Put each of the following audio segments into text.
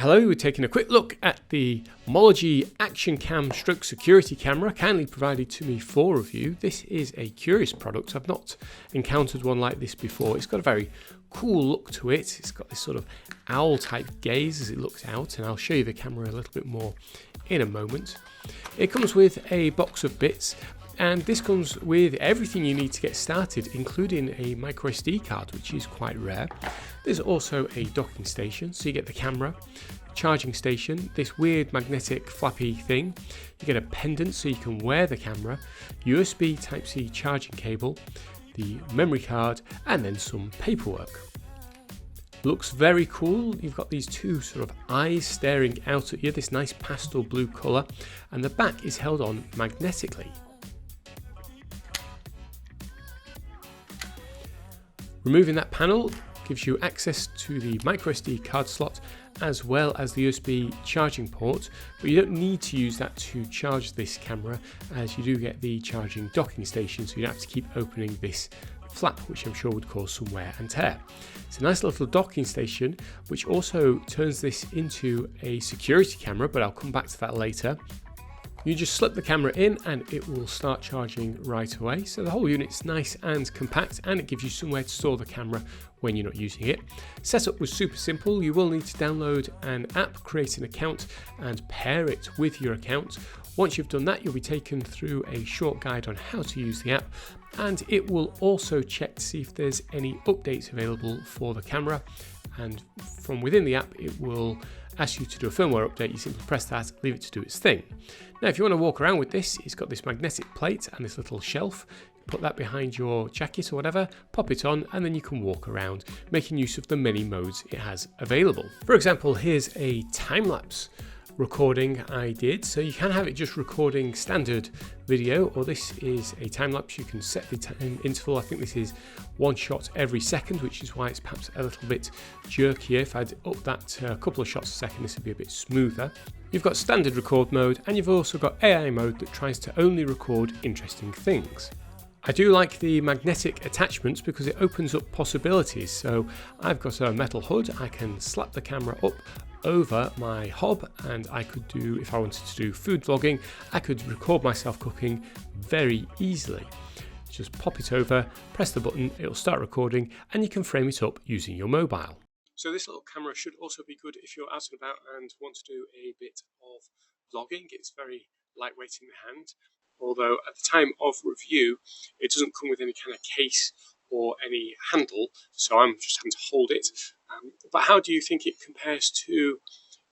Hello, we're taking a quick look at the Mology Action Cam Stroke Security Camera, kindly provided to me for review. This is a curious product. I've not encountered one like this before. It's got a very cool look to it. It's got this sort of owl type gaze as it looks out, and I'll show you the camera a little bit more in a moment. It comes with a box of bits, and this comes with everything you need to get started, including a micro SD card, which is quite rare. There's also a docking station, so you get the camera, charging station, this weird magnetic flappy thing. You get a pendant so you can wear the camera, USB Type-C charging cable, the memory card, and then some paperwork. Looks very cool. You've got these two sort of eyes staring out at you, this nice pastel blue colour, and the back is held on magnetically. Removing that panel gives you access to the microSD card slot as well as the USB charging port, but you don't need to use that to charge this camera, as you do get the charging docking station, so you don't have to keep opening this flap, which I'm sure would cause some wear and tear. It's a nice little docking station which also turns this into a security camera, but I'll come back to that later. You just slip the camera in and it will start charging right away. So the whole unit's nice and compact, and it gives you somewhere to store the camera when you're not using it. Setup was super simple. You will need to download an app, create an account, and pair it with your account. Once you've done that, you'll be taken through a short guide on how to use the app, and it will also check to see if there's any updates available for the camera. And from within the app, it will ask you to do a firmware update. You simply press that, leave it to do its thing. Now, if you want to walk around with this, it's got this magnetic plate and this little shelf. Put that behind your jacket or whatever, pop it on, and then you can walk around, making use of the many modes it has available. For example, here's a time-lapse recording I did. So you can have it just recording standard video, or this is a time lapse. You can set the time interval. I think this is one shot every second, which is why it's perhaps a little bit jerkier. If I'd up that a couple of shots a second, this would be a bit smoother. You've got standard record mode, and you've also got AI mode that tries to only record interesting things. I do like the magnetic attachments because it opens up possibilities. So I've got a metal hood. I can slap the camera up over my hob, and I could do, if I wanted to do food vlogging, I could record myself cooking very easily. Just pop it over, press the button, it'll start recording, and you can frame it up using your mobile. So this little camera should also be good if you're out and about and want to do a bit of vlogging. It's very lightweight in the hand, although at the time of review it doesn't come with any kind of case or any handle, so I'm just having to hold it. But how do you think it compares to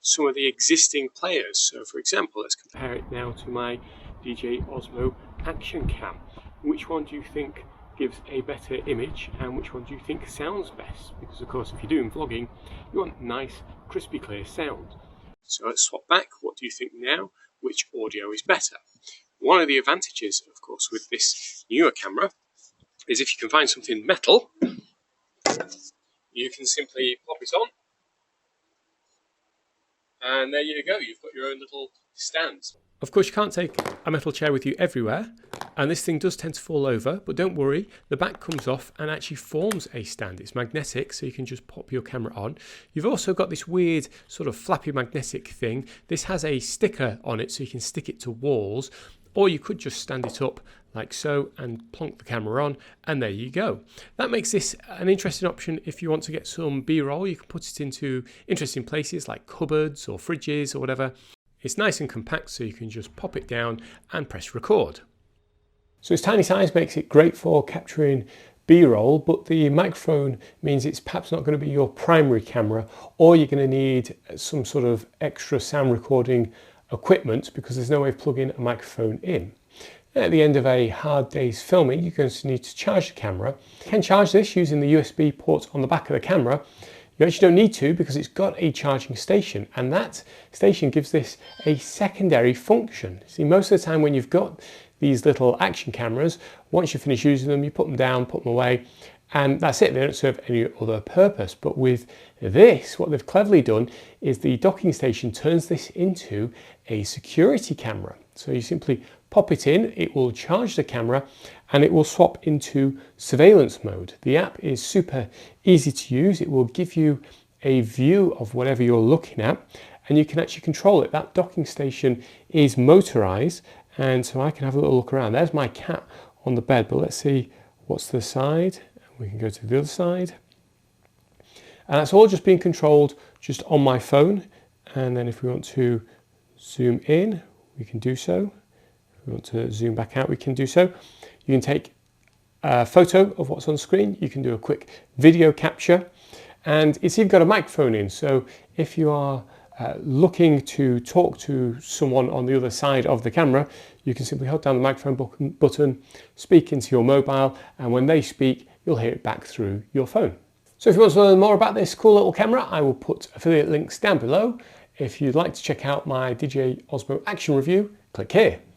some of the existing players? So for example, let's compare it now to my DJI Osmo Action Cam. Which one do you think gives a better image, and which one do you think sounds best? Because of course, if you're doing vlogging, you want nice, crispy, clear sound. So let's swap back. What do you think now? Which audio is better? One of the advantages, of course, with this newer camera is if you can find something metal, you can simply pop it on, and there you go, you've got your own little stand. Of course, you can't take a metal chair with you everywhere, and this thing does tend to fall over, but don't worry, the back comes off and actually forms a stand. It's magnetic, so you can just pop your camera on. You've also got this weird sort of flappy magnetic thing. This has a sticker on it, so you can stick it to walls, or you could just stand it up like so and plonk the camera on, and there you go. That makes this an interesting option if you want to get some B-roll. You can put it into interesting places like cupboards or fridges or whatever. It's nice and compact, so you can just pop it down and press record. So its tiny size makes it great for capturing B-roll, but the microphone means it's perhaps not going to be your primary camera, or you're going to need some sort of extra sound recording equipment because there's no way of plugging a microphone in. At the end of a hard day's filming, you're going to need to charge the camera. You can charge this using the USB port on the back of the camera. You actually don't need to because it's got a charging station, and that station gives this a secondary function. See, most of the time when you've got these little action cameras, once you finish using them, you put them down, put them away, and that's it. They don't serve any other purpose. But with this, what they've cleverly done is the docking station turns this into a security camera. So you simply pop it in, it will charge the camera, and it will swap into surveillance mode. The app is super easy to use. It will give you a view of whatever you're looking at, and you can actually control it. That docking station is motorized, and so I can have a little look around. There's my cat on the bed, but let's see what's to the side. We can go to the other side. And that's all just being controlled just on my phone. And then if we want to zoom in, we can do so. If we want to zoom back out, we can do so. You can take a photo of what's on screen. You can do a quick video capture. And it's even got a microphone in. So if you are looking to talk to someone on the other side of the camera, you can simply hold down the microphone button, speak into your mobile, and when they speak, you'll hear it back through your phone. So if you want to learn more about this cool little camera, I will put affiliate links down below. If you'd like to check out my DJI Osmo Action review, click here.